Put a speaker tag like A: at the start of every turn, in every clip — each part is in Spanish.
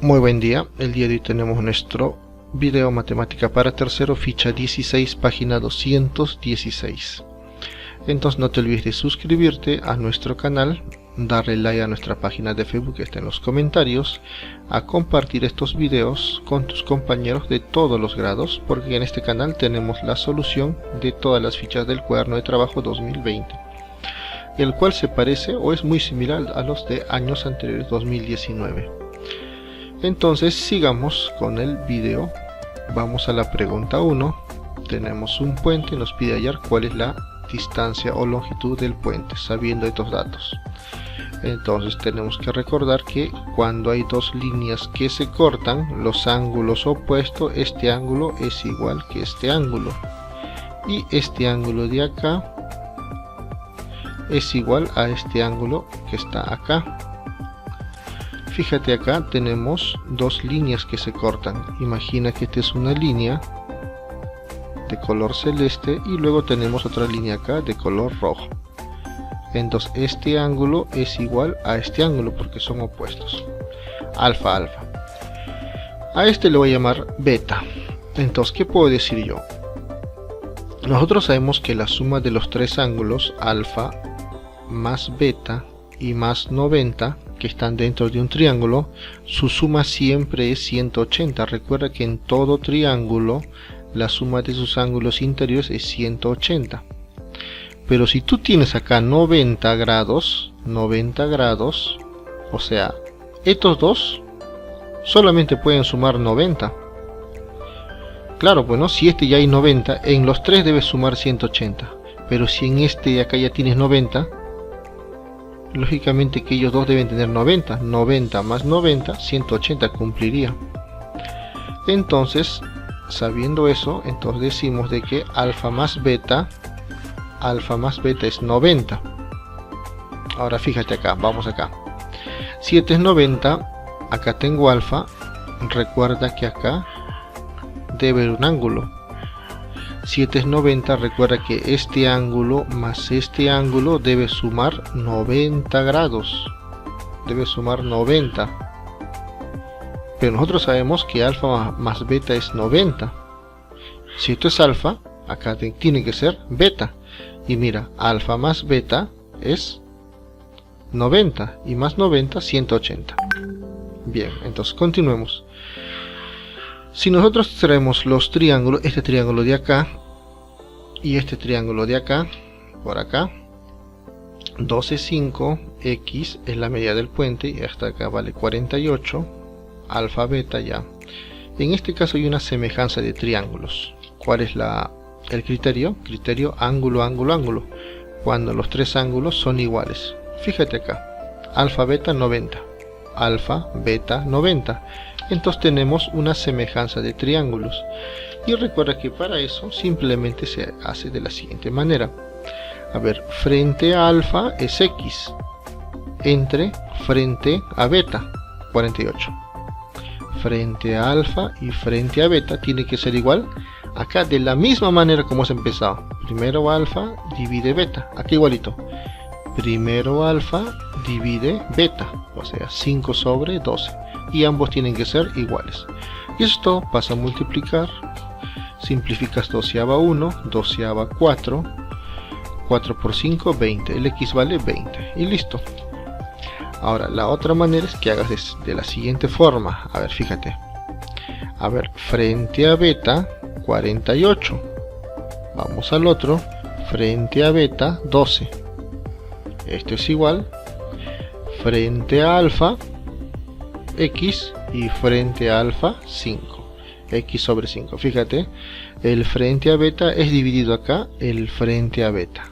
A: Muy buen día, el día de hoy tenemos nuestro video matemática para tercero, ficha 16, página 216. Entonces no te olvides de suscribirte a nuestro canal, darle like a nuestra página de Facebook que está en los comentarios, a compartir estos videos con tus compañeros de todos los grados, porque en este canal tenemos la solución de todas las fichas del cuaderno de trabajo 2020, el cual se parece o es muy similar a los de años anteriores 2019. Entonces sigamos con el video. Vamos a la pregunta 1. Tenemos un puente, nos pide hallar cuál es la distancia o longitud del puente, sabiendo estos datos. Entonces tenemos que recordar que cuando hay dos líneas que se cortan, los ángulos opuestos, este ángulo es igual que este ángulo, y este ángulo de acá es igual a este ángulo que está acá. Fíjate, acá tenemos dos líneas que se cortan. Imagina que esta es una línea de color celeste y luego tenemos otra línea acá de color rojo. Entonces este ángulo es igual a este ángulo porque son opuestos. Alfa, alfa. A este le voy a llamar beta. Entonces, ¿qué puedo decir yo? Nosotros sabemos que la suma de los tres ángulos, alfa más beta y más 90, que están dentro de un triángulo, su suma siempre es 180. Recuerda que en todo triángulo la suma de sus ángulos interiores es 180. Pero si tú tienes acá 90 grados, o sea, estos dos solamente pueden sumar 90. Claro, bueno, si este ya hay 90, en los tres debes sumar 180. Pero si en este de acá ya tienes 90, lógicamente que ellos dos deben tener 90. 90 más 90, 180 cumpliría. Entonces, sabiendo eso, entonces decimos de que alfa más beta es 90. Ahora fíjate acá, vamos acá. Si este es 90, acá tengo alfa. Recuerda que acá debe haber un ángulo. Si este es 90, recuerda que este ángulo más este ángulo debe sumar 90 grados. Debe sumar 90. Pero nosotros sabemos que alfa más beta es 90. Si esto es alfa, acá tiene que ser beta. Y mira, alfa más beta es 90. Y más 90, 180. Bien, entonces continuemos. Si nosotros traemos los triángulos, este triángulo de acá y este triángulo de acá, por acá, 12, 5, x es la medida del puente y hasta acá vale 48, alfa, beta ya. En este caso hay una semejanza de triángulos. ¿Cuál es el criterio? Criterio ángulo, ángulo, ángulo. Cuando los tres ángulos son iguales. Fíjate acá, alfa, beta, 90. Alfa, beta, 90. Entonces tenemos una semejanza de triángulos. Y recuerda que para eso simplemente se hace de la siguiente manera. A ver, frente a alfa es x. Entre frente a beta, 48. Frente a alfa y frente a beta tiene que ser igual. Acá de la misma manera como has empezado. Primero alfa divide beta. Aquí igualito. Primero alfa divide beta. O sea, 5 sobre 12. Y ambos tienen que ser iguales. Y esto pasa a multiplicar. Simplificas 12/1, 12/4, 4 por 5, 20. El x vale 20 y listo. Ahora la otra manera es que hagas de la siguiente forma. A ver, fíjate. A ver, frente a beta, 48. Vamos al otro. Frente a beta, 12. Esto es igual. Frente a alfa, x, y frente a alfa 5, x sobre 5. Fíjate, el frente a beta es dividido acá, el frente a beta,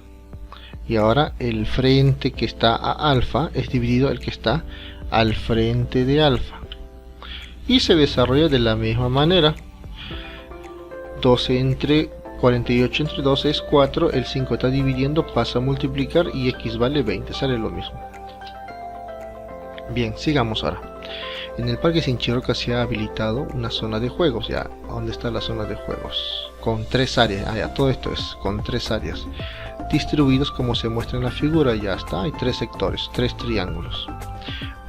A: y ahora el frente que está a alfa es dividido el que está al frente de alfa, y se desarrolla de la misma manera. 12 entre 48 entre 12 es 4, el 5 está dividiendo, pasa a multiplicar y x vale 20, sale lo mismo. Bien, sigamos ahora. En el Parque Sinchiroca se ha habilitado una zona de juegos. Ya, ¿dónde está la zona de juegos? Con 3 áreas. Ya, todo esto es con 3 áreas. Distribuidos como se muestra en la figura. Ya está, hay 3 sectores, 3 triángulos.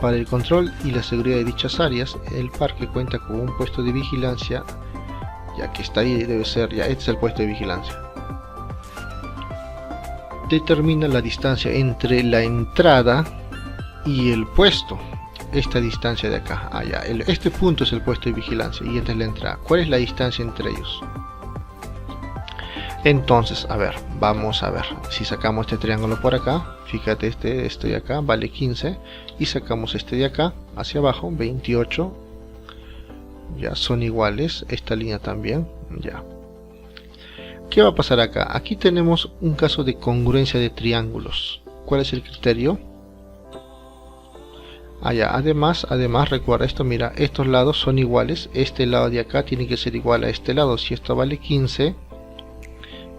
A: Para el control y la seguridad de dichas áreas, el parque cuenta con un puesto de vigilancia, ya que está ahí, debe ser, ya este es el puesto de vigilancia. Determina la distancia entre la entrada y el puesto. Esta distancia de acá, allá, este punto es el puesto de vigilancia y esta es la entrada. ¿Cuál es la distancia entre ellos? Entonces, a ver, vamos a ver. Si sacamos este triángulo por acá, fíjate, este de acá vale 15 y sacamos este de acá hacia abajo, 28. Ya son iguales, esta línea también, ya. ¿Qué va a pasar acá? Aquí tenemos un caso de congruencia de triángulos. ¿Cuál es el criterio? Allá, además recuerda esto, mira, estos lados son iguales, este lado de acá tiene que ser igual a este lado. Si esto vale 15,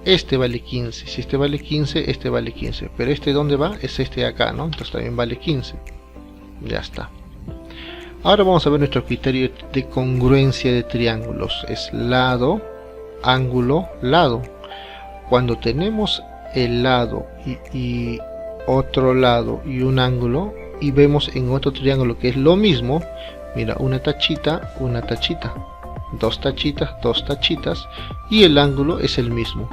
A: este vale 15, si este vale 15, este vale 15, pero este ¿dónde va? Es este de acá, ¿no? Entonces también vale 15, ya está. Ahora vamos a ver nuestro criterio de congruencia de triángulos, es lado, ángulo, lado. Cuando tenemos el lado y otro lado y un ángulo, y vemos en otro triángulo que es lo mismo, mira, una tachita, dos tachitas y el ángulo es el mismo.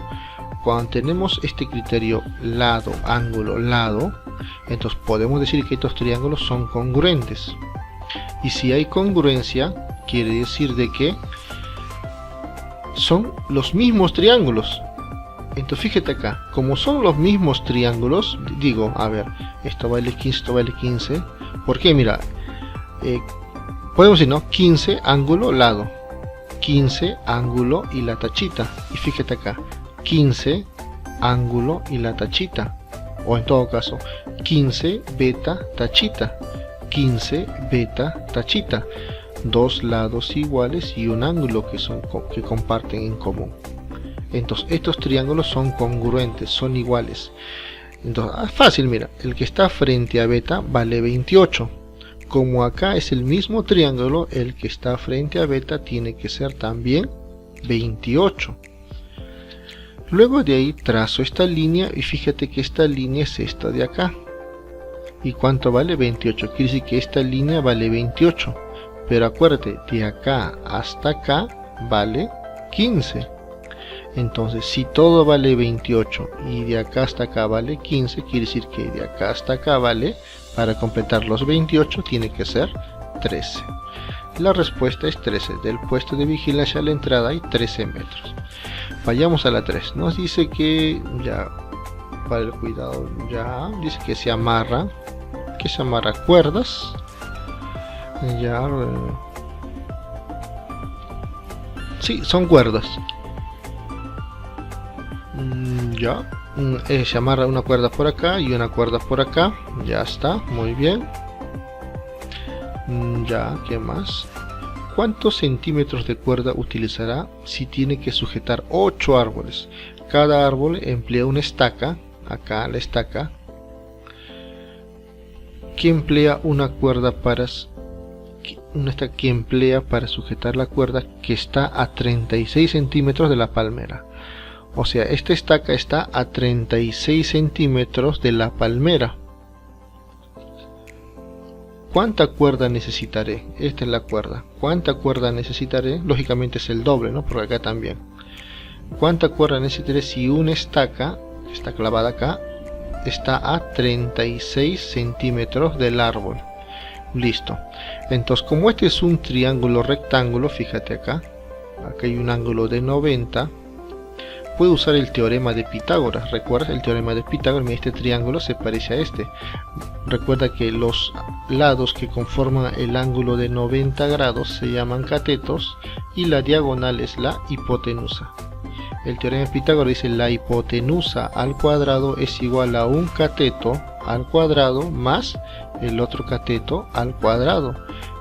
A: Cuando tenemos este criterio lado, ángulo, lado, entonces podemos decir que estos triángulos son congruentes. Y si hay congruencia, quiere decir de que son los mismos triángulos. Entonces fíjate acá, como son los mismos triángulos, digo, a ver, esto vale 15, esto vale 15. ¿Por qué? Mira, podemos decir, ¿no? 15, ángulo, lado. 15, ángulo y la tachita. Y fíjate acá, 15, ángulo y la tachita. O en todo caso, 15, beta, tachita. 15, beta, tachita. Dos lados iguales y un ángulo que comparten en común. Entonces estos triángulos son congruentes, son iguales. Entonces, fácil, mira, el que está frente a beta vale 28. Como acá es el mismo triángulo, el que está frente a beta tiene que ser también 28. Luego de ahí trazo esta línea y fíjate que esta línea es esta de acá. ¿Y cuánto vale? 28. Quiere decir que esta línea vale 28. Pero acuérdate, de acá hasta acá vale 15. Entonces, si todo vale 28 y de acá hasta acá vale 15, quiere decir que de acá hasta acá vale, para completar los 28, tiene que ser 13. La respuesta es 13. Del puesto de vigilancia a la entrada hay 13 metros. Vayamos a la 3. Nos dice que, ya, para el cuidado, ya, dice que se amarra cuerdas. Ya, sí, son cuerdas. Ya, se amarra una cuerda por acá y una cuerda por acá. Ya está, muy bien. Ya, ¿qué más? ¿Cuántos centímetros de cuerda utilizará si tiene que sujetar 8 árboles? Cada árbol emplea una estaca, acá la estaca, que emplea una cuerda para sujetar la cuerda que está a 36 centímetros de la palmera. O sea, esta estaca está a 36 centímetros de la palmera. ¿Cuánta cuerda necesitaré? Esta es la cuerda. ¿Cuánta cuerda necesitaré? Lógicamente es el doble, ¿no? Porque acá también. ¿Cuánta cuerda necesitaré si una estaca, que está clavada acá, está a 36 centímetros del árbol? Listo. Entonces, como este es un triángulo rectángulo, fíjate acá. Acá hay un ángulo de 90. Puedo usar el teorema de Pitágoras. ¿Recuerdas el teorema de Pitágoras? Este triángulo se parece a este. Recuerda que los lados que conforman el ángulo de 90 grados se llaman catetos y la diagonal es la hipotenusa. El teorema de Pitágoras dice la hipotenusa al cuadrado es igual a un cateto al cuadrado más el otro cateto al cuadrado.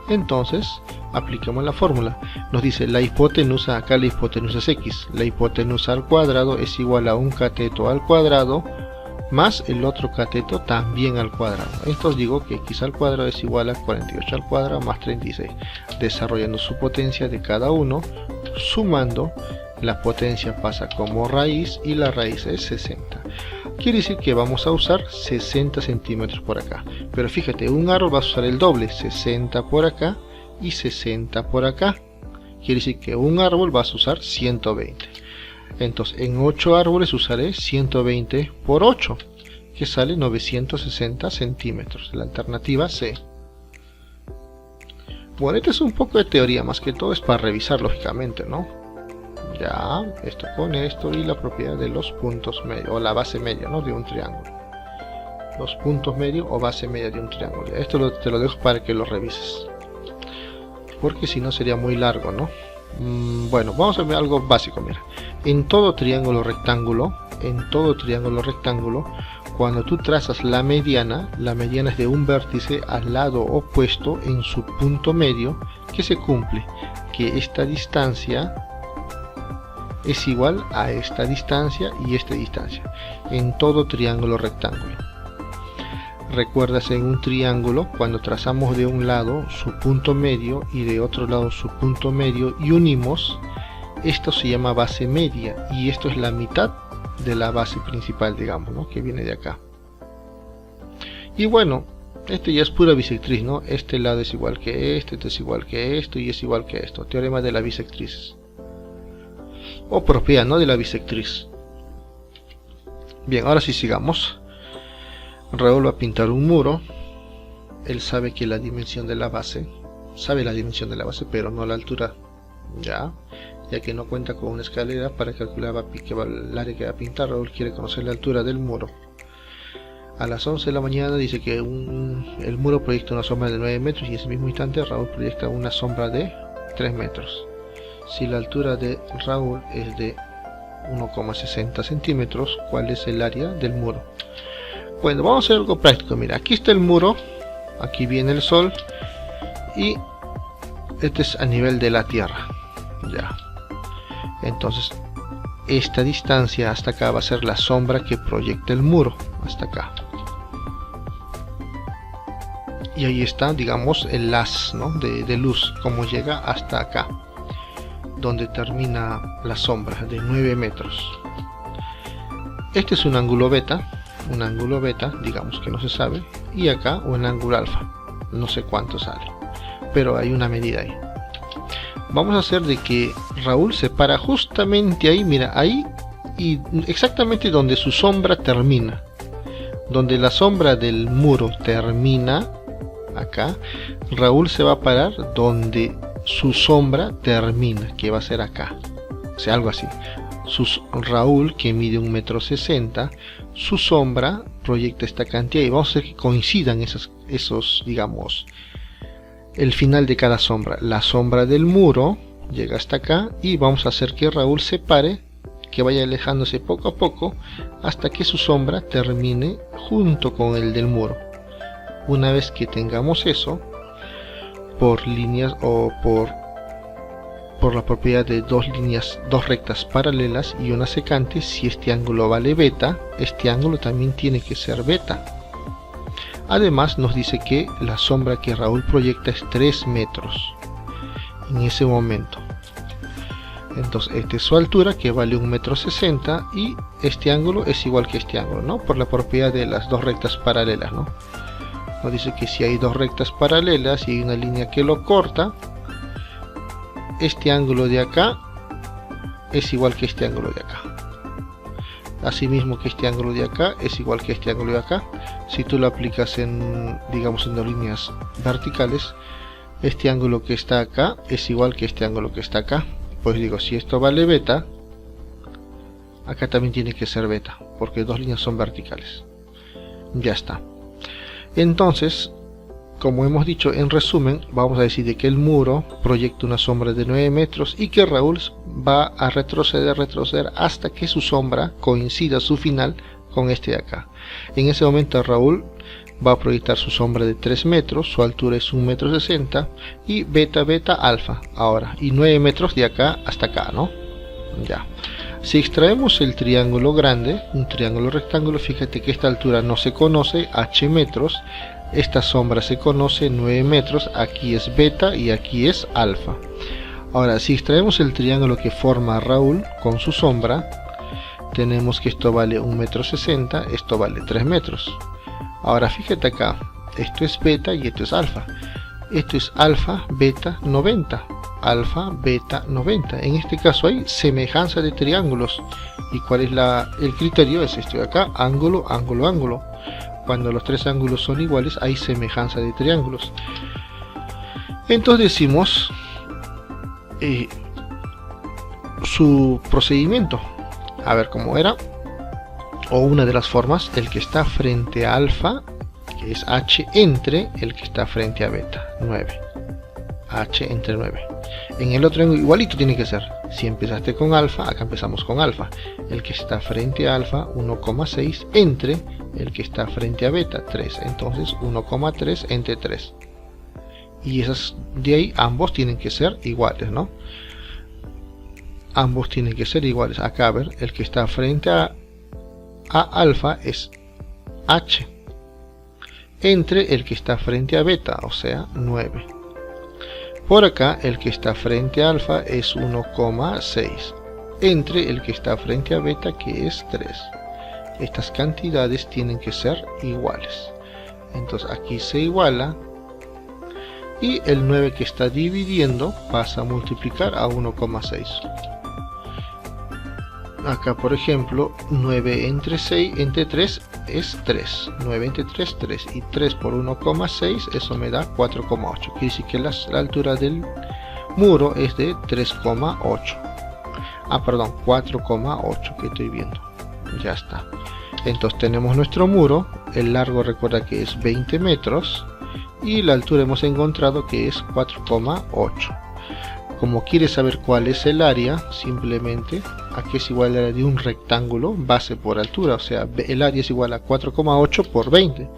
A: Entonces aplicamos la fórmula. Nos dice la hipotenusa, acá la hipotenusa es x, la hipotenusa al cuadrado es igual a un cateto al cuadrado más el otro cateto también al cuadrado. Entonces digo que x al cuadrado es igual a 48 al cuadrado más 36, desarrollando su potencia de cada uno, sumando la potencia pasa como raíz y la raíz es 60. Quiere decir que vamos a usar 60 centímetros por acá. Pero fíjate, un árbol va a usar el doble, 60 por acá y 60 por acá. Quiere decir que un árbol vas a usar 120. Entonces en 8 árboles usaré 120 por 8, que sale 960 centímetros. La alternativa C. Bueno, este es un poco de teoría, más que todo es para revisar lógicamente, ¿no? Ya, esto con esto y la propiedad de los puntos medios, o la base media, ¿no? De un triángulo. Los puntos medios o base media de un triángulo. Esto te lo dejo para que lo revises, porque si no sería muy largo, ¿no? Bueno, vamos a ver algo básico, mira. En todo triángulo rectángulo, cuando tú trazas la mediana es de un vértice al lado opuesto en su punto medio, que se cumple que esta distancia es igual a esta distancia y esta distancia, en todo triángulo rectángulo. Recuerdas, en un triángulo, cuando trazamos de un lado su punto medio y de otro lado su punto medio y unimos, esto se llama base media, y esto es la mitad de la base principal, digamos, ¿no? Que viene de acá. Y bueno, este ya es pura bisectriz, ¿no? Este lado es igual que este es igual que esto y es igual que esto. Teorema de la bisectriz, o propiedad, ¿no? De la bisectriz. Bien, ahora sí sigamos. Raúl va a pintar un muro. Él sabe que la dimensión de la base, pero no la altura, ya que no cuenta con una escalera para calcular el área que va a pintar. Raúl quiere conocer la altura del muro. A las 11 de la mañana dice que el muro proyecta una sombra de 9 metros, y en ese mismo instante Raúl proyecta una sombra de 3 metros. Si la altura de Raúl es de 1,60 centímetros, ¿cuál es el área del muro? Bueno, vamos a hacer algo práctico. Mira, aquí está el muro, aquí viene el sol, y este es a nivel de la tierra. Ya. Entonces, esta distancia hasta acá va a ser la sombra que proyecta el muro, hasta acá. Y ahí está, digamos, el haz, ¿no? de luz, como llega hasta acá, donde termina la sombra de 9 metros. Este es un ángulo beta, digamos que no se sabe, y acá un ángulo alfa, no sé cuánto sale, pero hay una medida ahí. Vamos a hacer de que Raúl se para justamente ahí, mira, ahí, y exactamente donde su sombra termina, donde la sombra del muro termina, acá, Raúl se va a parar donde su sombra termina, que va a ser acá, o sea, algo así. Raúl, que mide 1,60 m, su sombra proyecta esta cantidad, y vamos a hacer que coincidan esos, digamos, el final de cada sombra. La sombra del muro llega hasta acá, y vamos a hacer que Raúl se pare, que vaya alejándose poco a poco hasta que su sombra termine junto con el del muro. Una vez que tengamos eso, por líneas o por la propiedad de dos rectas paralelas y una secante, si este ángulo vale beta, este ángulo también tiene que ser beta. Además nos dice que la sombra que Raúl proyecta es 3 metros en ese momento. Entonces esta es su altura, que vale 1,60 m, y este ángulo es igual que este ángulo, ¿no? Por la propiedad de las dos rectas paralelas, ¿no? Nos dice que si hay dos rectas paralelas y hay una línea que lo corta, este ángulo de acá es igual que este ángulo de acá. Asimismo que este ángulo de acá es igual que este ángulo de acá. Si tú lo aplicas en, digamos, en dos líneas verticales, este ángulo que está acá es igual que este ángulo que está acá. Pues digo, si esto vale beta, acá también tiene que ser beta, porque dos líneas son verticales. Ya está. Entonces, como hemos dicho, en resumen, vamos a decir de que el muro proyecta una sombra de 9 metros y que Raúl va a retroceder hasta que su sombra coincida su final con este de acá. En ese momento Raúl va a proyectar su sombra de 3 metros, su altura es 1,60 m, y beta, alfa, ahora, y 9 metros de acá hasta acá, ¿no? Ya. Si extraemos el triángulo grande, un triángulo rectángulo, fíjate que esta altura no se conoce, h metros, esta sombra se conoce, 9 metros, aquí es beta y aquí es alfa. Ahora, si extraemos el triángulo que forma Raúl con su sombra, tenemos que esto vale 1,60 m, esto vale 3 metros. Ahora fíjate acá, esto es beta y esto es alfa. Esto es alfa, beta, 90. Alfa, beta, 90. En este caso hay semejanza de triángulos. ¿Y cuál es el criterio? Es esto de acá, ángulo, ángulo, ángulo. Cuando los tres ángulos son iguales hay semejanza de triángulos. Entonces decimos su procedimiento. A ver cómo era. O una de las formas, el que está frente a alfa, que es h entre el que está frente a beta, 9. H entre 9. En el otro igualito tiene que ser. Si empezaste con alfa, acá empezamos con alfa. El que está frente a alfa, 1,6 entre el que está frente a beta, 3. Entonces 1,3 entre 3. Y esas de ahí ambos tienen que ser iguales, ¿no? Ambos tienen que ser iguales. Acá, a ver, el que está frente a alfa es h entre el que está frente a beta, o sea 9. Por acá el que está frente a alfa es 1,6 entre el que está frente a beta, que es 3. Estas cantidades tienen que ser iguales. Entonces aquí se iguala y el 9 que está dividiendo pasa a multiplicar a 1,6. Acá por ejemplo 9 entre 6 entre 3 es 3, 9 entre 3, 3, y 3 por 1,6, eso me da 4,8. Quiere decir que la altura del muro es de 3,8. Perdón, 4,8 que estoy viendo. Ya está. Entonces tenemos nuestro muro. El largo, recuerda que es 20 metros y la altura hemos encontrado que es 4,8. Como quieres saber cuál es el área, simplemente aquí es igual al área de un rectángulo base por altura, o sea, el área es igual a 4,8 por 20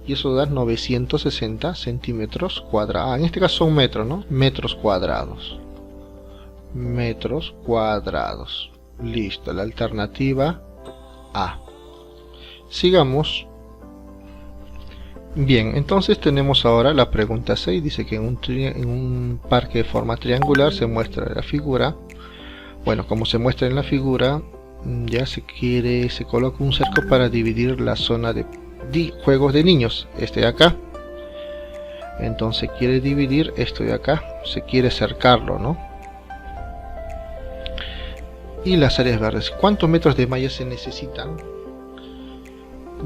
A: y eso da 960 centímetros cuadrados. En este caso son metros, ¿no? Metros cuadrados. Metros cuadrados. Listo, la alternativa A. Sigamos. Bien, entonces tenemos ahora la pregunta 6. Dice que en un parque de forma triangular se muestra la figura. Bueno, como se muestra en la figura, ya se coloca un cerco para dividir la zona de juegos de niños, este de acá. Entonces quiere dividir esto de acá, se quiere cercarlo, ¿no? Y las áreas verdes, ¿cuántos metros de malla se necesitan?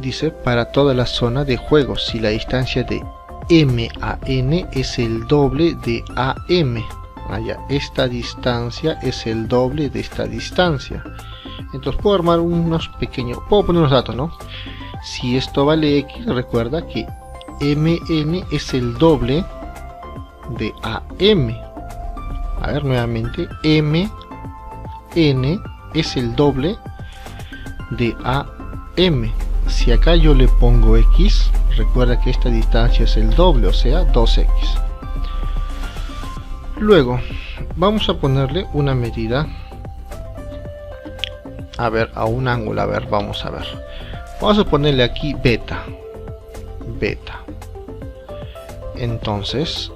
A: Dice, para toda la zona de juegos, si la distancia de M a N es el doble de AM. Esta distancia es el doble de esta distancia. Entonces puedo armar puedo poner unos datos, ¿no? Si esto vale X, recuerda que MN es el doble de AM. A ver, nuevamente, MN es el doble de AM. Si acá yo le pongo X, recuerda que esta distancia es el doble, o sea 2X. Luego vamos a ponerle una medida, a ver, a un ángulo. A ver, vamos a ver, vamos a ponerle aquí beta. Entonces,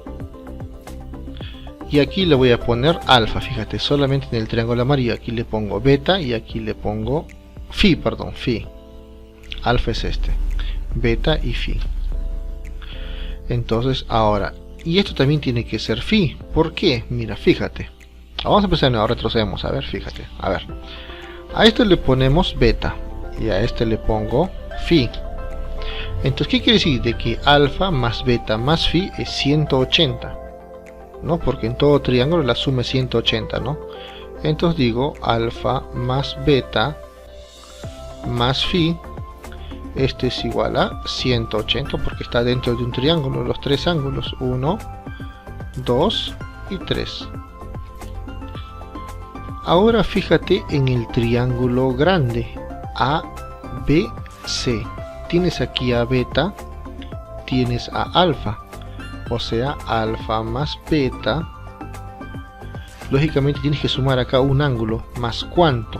A: y aquí le voy a poner alfa. Fíjate, solamente en el triángulo amarillo aquí le pongo beta y aquí le pongo phi. Alfa es este, beta y phi. Entonces ahora, y esto también tiene que ser phi. ¿Por qué? Mira, fíjate. Vamos a empezar, ahora retrocedemos. A ver, fíjate. A ver, a esto le ponemos beta y a este le pongo phi. Entonces, ¿qué quiere decir? De que alfa más beta más phi es 180, ¿no? Porque en todo triángulo la suma es 180, ¿no? Entonces digo alfa más beta más phi. Este es igual a 180 porque está dentro de un triángulo, los tres ángulos, 1, 2 y 3. Ahora fíjate en el triángulo grande, ABC. Tienes aquí a beta, tienes a alfa, o sea, alfa más beta. Lógicamente tienes que sumar acá un ángulo, más cuánto,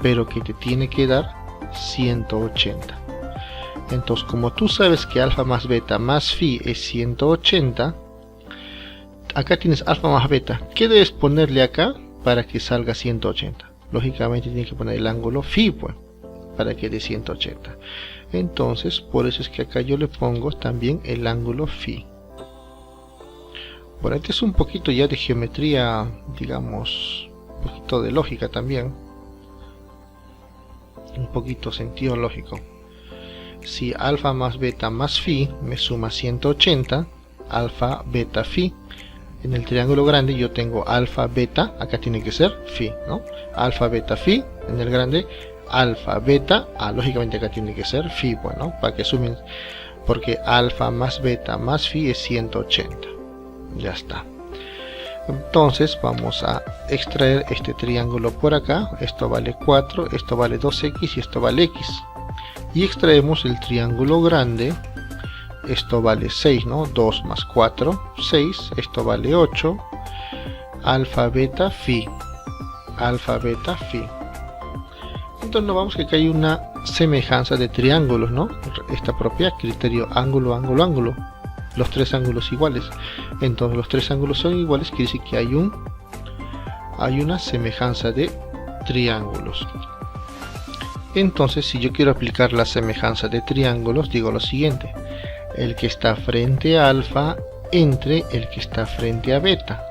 A: pero que te tiene que dar 180. Entonces, como tú sabes que alfa más beta más phi es 180, acá tienes alfa más beta. ¿Qué debes ponerle acá para que salga 180? Lógicamente tienes que poner el ángulo phi, pues, para que dé 180. Entonces, por eso es que acá yo le pongo también el ángulo phi. Bueno, este es un poquito ya de geometría, digamos, un poquito de lógica también. Un poquito sentido lógico. Si alfa más beta más phi me suma 180, alfa beta phi. En el triángulo grande yo tengo alfa beta, acá tiene que ser phi, ¿no? Alfa beta phi, en el grande alfa beta, lógicamente acá tiene que ser phi, bueno, para que sumen, porque alfa más beta más phi es 180. Ya está. Entonces vamos a extraer este triángulo por acá. Esto vale 4, esto vale 2x y esto vale x. Y extraemos el triángulo grande. Esto vale 6, ¿no? 2 más 4, 6. Esto vale 8. Alfa, beta, phi. Alfa, beta, phi. Entonces nos vamos que acá hay una semejanza de triángulos, ¿no? Esta propia criterio ángulo, ángulo, ángulo. Los tres ángulos iguales. Entonces los tres ángulos son iguales, quiere decir que hay una semejanza de triángulos. Entonces, si yo quiero aplicar la semejanza de triángulos, digo lo siguiente: el que está frente a alfa entre el que está frente a beta.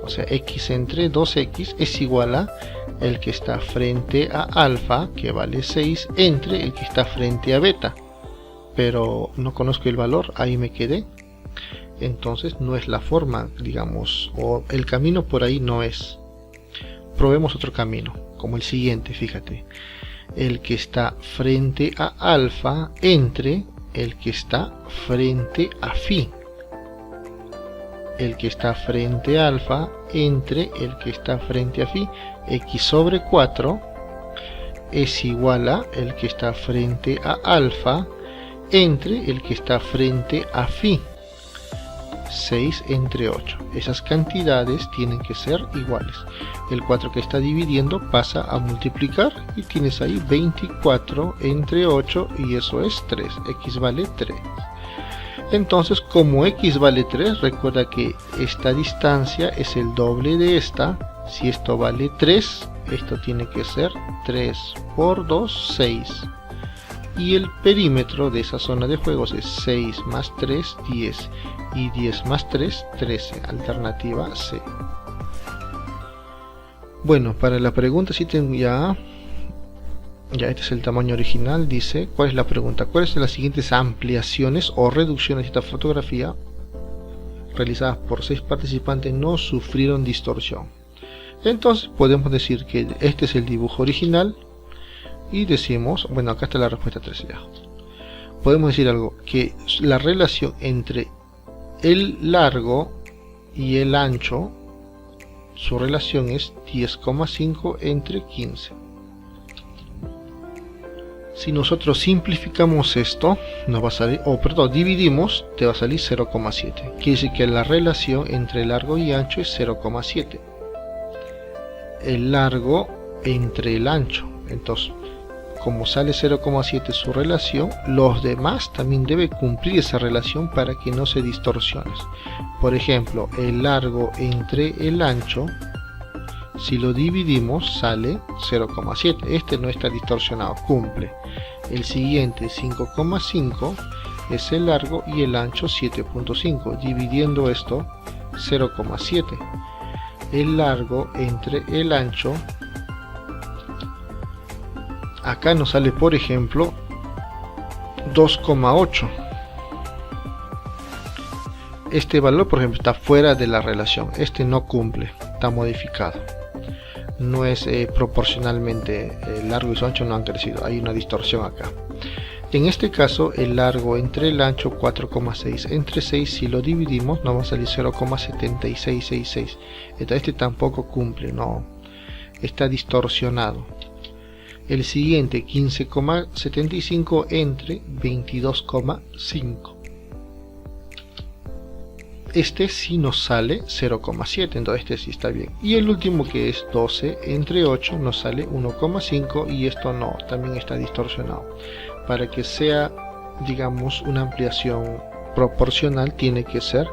A: O sea, x entre 2x es igual a el que está frente a alfa, que vale 6, entre el que está frente a beta. Pero no conozco el valor, ahí me quedé. Entonces no es la forma, digamos, o el camino por ahí no es. Probemos otro camino, como el siguiente, fíjate. El que está frente a alfa entre el que está frente a phi. El que está frente a alfa entre el que está frente a phi. X sobre 4 es igual a el que está frente a alfa entre el que está frente a phi. 6 entre 8. Esas cantidades tienen que ser iguales. El 4 que está dividiendo pasa a multiplicar y tienes ahí 24 entre 8 y eso es 3. X vale 3. Entonces, como x vale 3, recuerda que esta distancia es el doble de esta. Si esto vale 3, esto tiene que ser 3 por 2, 6. Y el perímetro de esa zona de juegos es 6 más 3, 10. Y 10 más 3, 13. Alternativa C. Bueno, para la pregunta sí tengo ya este es el tamaño original. Dice, ¿cuál es la pregunta? ¿Cuáles de las siguientes ampliaciones o reducciones de esta fotografía realizadas por 6 participantes no sufrieron distorsión? Entonces podemos decir que este es el dibujo original y decimos, bueno, acá está la respuesta 3 ya. Podemos decir algo, que la relación entre el largo y el ancho, su relación es 10,5 entre 15. Si nosotros simplificamos esto, nos va a salir, dividimos, te va a salir 0,7. Quiere decir que la relación entre largo y ancho es 0,7. El largo entre el ancho. Entonces, como sale 0,7 su relación, los demás también deben cumplir esa relación para que no se distorsione. Por ejemplo, el largo entre el ancho, si lo dividimos sale 0,7. Este no está distorsionado, cumple. El siguiente 5,5 es el largo y el ancho 7,5. Dividiendo esto 0,7. El largo entre el ancho, acá nos sale por ejemplo 2,8. Este valor por ejemplo está fuera de la relación, este no cumple, está modificado, no es proporcionalmente largo y su ancho no han crecido, hay una distorsión acá. En este caso el largo entre el ancho 4,6 entre 6, si lo dividimos nos va a salir 0,7666. Entonces este tampoco cumple, no, está distorsionado. El siguiente 15,75 entre 22,5. Este sí nos sale 0,7, entonces este sí está bien. Y el último que es 12 entre 8 nos sale 1,5 y esto no, también está distorsionado. Para que sea, digamos, una ampliación proporcional tiene que ser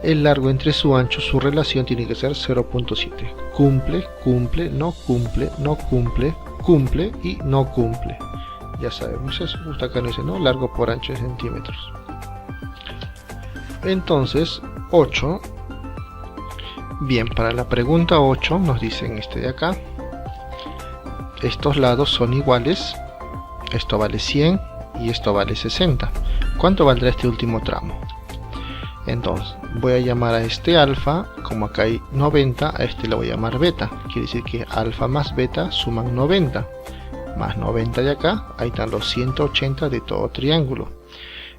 A: el largo entre su ancho, su relación tiene que ser 0.7. Cumple, cumple, no cumple, no cumple, cumple y no cumple. Ya sabemos eso, justo acá nos dice, ¿no? Largo por ancho de centímetros. Entonces, 8. Bien, para la pregunta 8 nos dicen este de acá. Estos lados son iguales. Esto vale 100 y esto vale 60. ¿Cuánto valdrá este último tramo? Entonces, voy a llamar a este alfa, como acá hay 90, a este le voy a llamar beta. Quiere decir que alfa más beta suman 90. Más 90 de acá, ahí están los 180 de todo triángulo.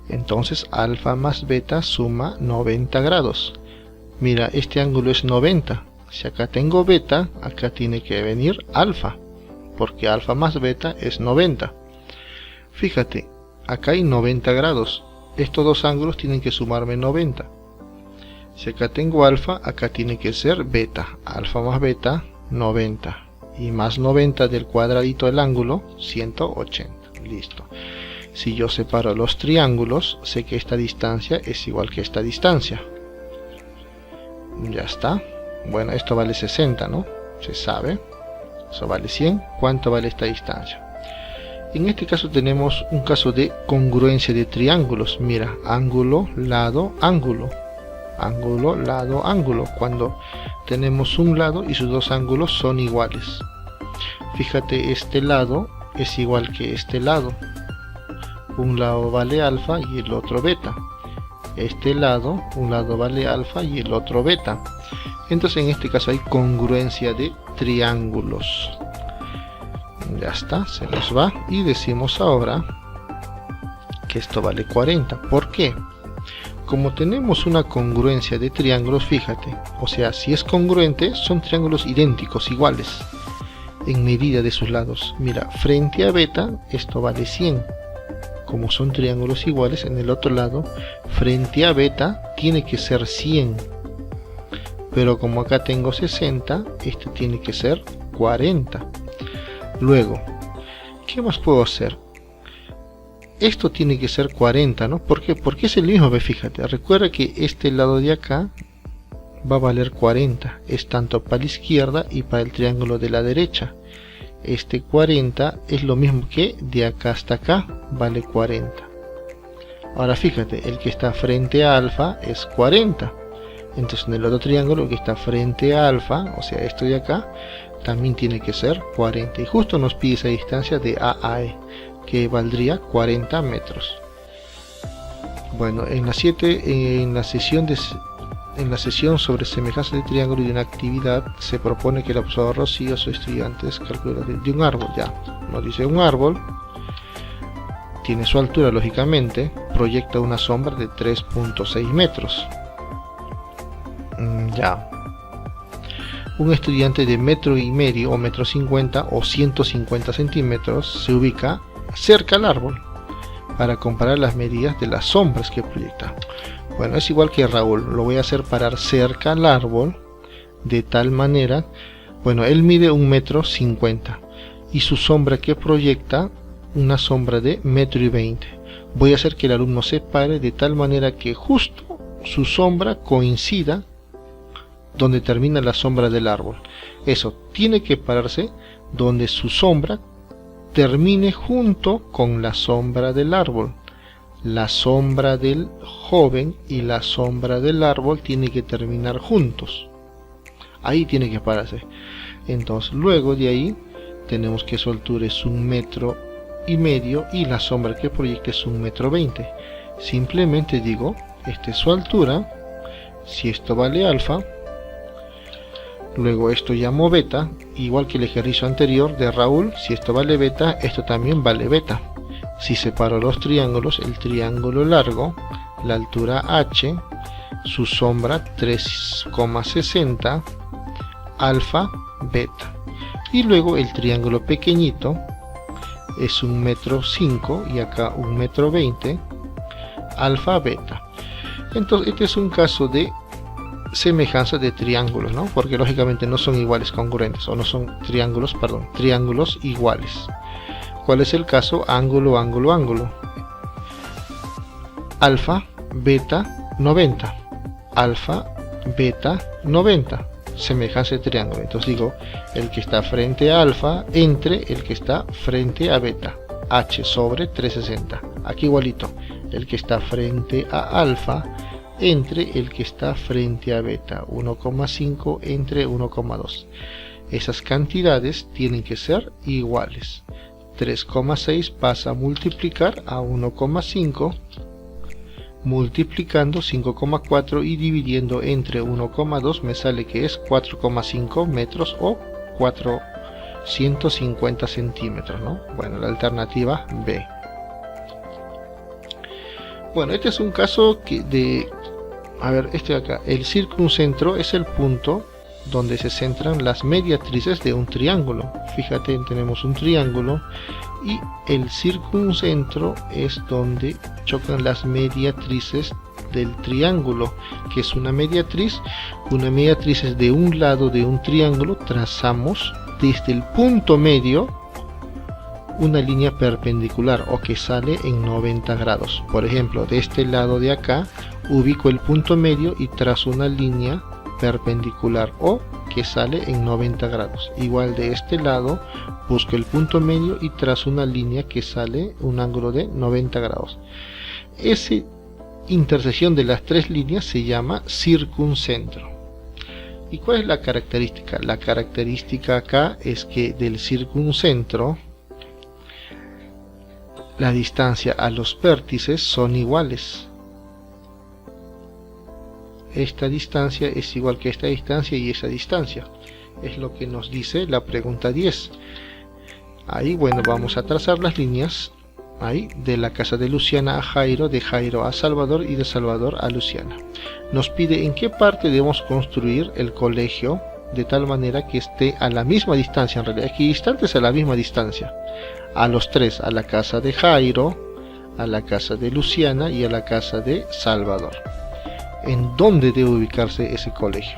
A: Entonces, alfa más beta suma 90 grados. Mira, este ángulo es 90. Si acá tengo beta, acá tiene que venir alfa, porque alfa más beta es 90. Fíjate, acá hay 90 grados. Estos dos ángulos tienen que sumarme 90. Si acá tengo alfa, acá tiene que ser beta. Alfa más beta, 90. Y más 90 del cuadradito del ángulo, 180. Listo. Si yo separo los triángulos, sé que esta distancia es igual que esta distancia. Ya está. Bueno, esto vale 60, ¿no? Se sabe. Eso vale 100. ¿Cuánto vale esta distancia? En este caso tenemos un caso de congruencia de triángulos. Mira, ángulo, lado, ángulo. Ángulo, lado, ángulo. Cuando tenemos un lado y sus dos ángulos son iguales. Fíjate, este lado es igual que este lado. Un lado vale alfa y el otro beta. Este lado, un lado vale alfa y el otro beta. Entonces en este caso hay congruencia de triángulos. Ya está, se nos va. Y decimos ahora que esto vale 40. ¿Por qué? Como tenemos una congruencia de triángulos, fíjate. O sea, si es congruente, son triángulos idénticos, iguales, en medida de sus lados. Mira, frente a beta, esto vale 100. Como son triángulos iguales, en el otro lado, frente a beta, tiene que ser 100. Pero como acá tengo 60, este tiene que ser 40. Luego, ¿qué más puedo hacer? Esto tiene que ser 40, ¿no? ¿Por qué? Porque es el mismo, fíjate. Recuerda que este lado de acá va a valer 40. Es tanto para la izquierda y para el triángulo de la derecha. Este 40 es lo mismo que de acá hasta acá, vale 40. Ahora fíjate, el que está frente a alfa es 40. Entonces en el otro triángulo, el que está frente a alfa, o sea, esto de acá, también tiene que ser 40. Y justo nos pide esa distancia de A a E, que valdría 40 metros. Bueno, en la sesión sobre semejanza de triángulo y de una actividad, se propone que el profesor Rocío a sus estudiantes calculen de un árbol. Ya nos dice un árbol, tiene su altura lógicamente, proyecta una sombra de 3.6 metros. Ya. Un estudiante de 1,5 metros o 1,50 m o 150 centímetros se ubica cerca al árbol para comparar las medidas de las sombras que proyecta. Bueno, es igual que Raúl, lo voy a hacer parar cerca al árbol de tal manera, bueno, él mide 1,50 m y su sombra que proyecta una sombra de 1,20 m. Voy a hacer que el alumno se pare de tal manera que justo su sombra coincida donde termina la sombra del árbol. Eso, tiene que pararse donde su sombra termine junto con la sombra del árbol. La sombra del joven y la sombra del árbol tiene que terminar juntos. Ahí tiene que pararse. Entonces luego de ahí tenemos que su altura es 1,5 m y la sombra que proyecta es 1,20 m. Simplemente digo, esta es su altura. Si esto vale alfa, luego esto llamo beta, igual que el ejercicio anterior de Raúl. Si esto vale beta, esto también vale beta. Si separo los triángulos, el triángulo largo, la altura h, su sombra 3,60, alfa, beta. Y luego el triángulo pequeñito es 1,5 m y acá 1,20 m, alfa, beta. Entonces este es un caso de semejanza de triángulos, ¿no? Porque lógicamente no son iguales congruentes, o no son triángulos, perdón, triángulos iguales. ¿Cuál es el caso? Ángulo, ángulo, ángulo. Alfa, beta, 90. alfa, beta, 90. Semejanza de triángulo. Entonces digo, el que está frente a alfa entre el que está frente a beta. H sobre 360. Aquí igualito. El que está frente a alfa entre el que está frente a beta. 1,5 entre 1,2. Esas cantidades tienen que ser iguales. 3,6 pasa a multiplicar a 1,5, multiplicando 5,4 y dividiendo entre 1,2 me sale que es 4,5 metros o 450 centímetros, ¿no? Bueno, la alternativa B. Bueno, este es un caso a ver, este de acá, el circuncentro es el punto donde se centran las mediatrices de un triángulo. Fíjate, tenemos un triángulo y el circuncentro es donde chocan las mediatrices del triángulo. Que es una mediatriz? Una mediatriz es de un lado de un triángulo, trazamos desde el punto medio una línea perpendicular o que sale en 90 grados. Por ejemplo, de este lado de acá ubico el punto medio y trazo una línea perpendicular o que sale en 90 grados. Igual de este lado busco el punto medio y trazo una línea que sale un ángulo de 90 grados. Esa intersección de las tres líneas se llama circuncentro. ¿Y cuál es la característica? La característica acá es que del circuncentro la distancia a los vértices son iguales. Esta distancia es igual que esta distancia y esa distancia. Es lo que nos dice la pregunta 10. Ahí, bueno, vamos a trazar las líneas. Ahí, de la casa de Luciana a Jairo, de Jairo a Salvador y de Salvador a Luciana. Nos pide en qué parte debemos construir el colegio de tal manera que esté a la misma distancia, en realidad equidistantes a la misma distancia. A los tres, a la casa de Jairo, a la casa de Luciana y a la casa de Salvador. ¿En dónde debe ubicarse ese colegio?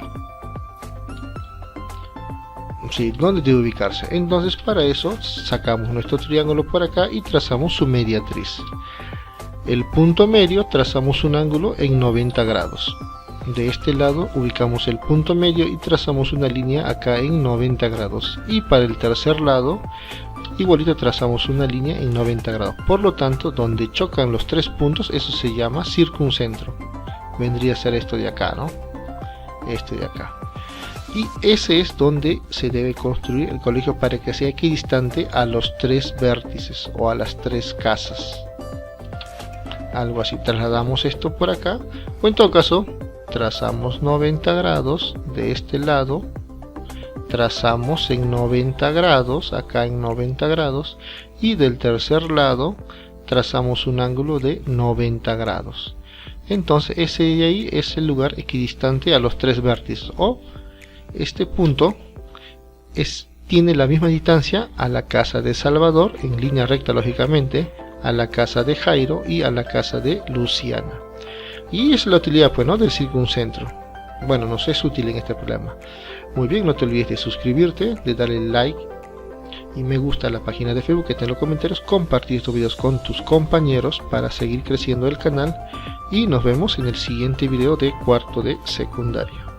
A: Sí, ¿dónde debe ubicarse? Entonces para eso sacamos nuestro triángulo por acá y trazamos su mediatriz. El punto medio trazamos un ángulo en 90 grados. De este lado ubicamos el punto medio y trazamos una línea acá en 90 grados. Y para el tercer lado igualito trazamos una línea en 90 grados. Por lo tanto, donde chocan los tres puntos, eso se llama circuncentro. Vendría a ser esto de acá, ¿no? Este de acá. Y ese es donde se debe construir el colegio para que sea equidistante a los tres vértices o a las tres casas. Algo así. Trasladamos esto por acá. O en todo caso, trazamos 90 grados de este lado. Trazamos en 90 grados, acá en 90 grados. Y del tercer lado, trazamos un ángulo de 90 grados. Entonces ese de ahí es el lugar equidistante a los tres vértices, o este punto tiene la misma distancia a la casa de Salvador, en línea recta lógicamente, a la casa de Jairo y a la casa de Luciana. Y esa es la utilidad, pues, ¿no?, del circuncentro. Bueno, nos es útil en este problema. Muy bien, no te olvides de suscribirte, de darle like y me gusta a la página de Facebook, que está en los comentarios, compartir estos videos con tus compañeros para seguir creciendo el canal y nos vemos en el siguiente video de cuarto de secundaria.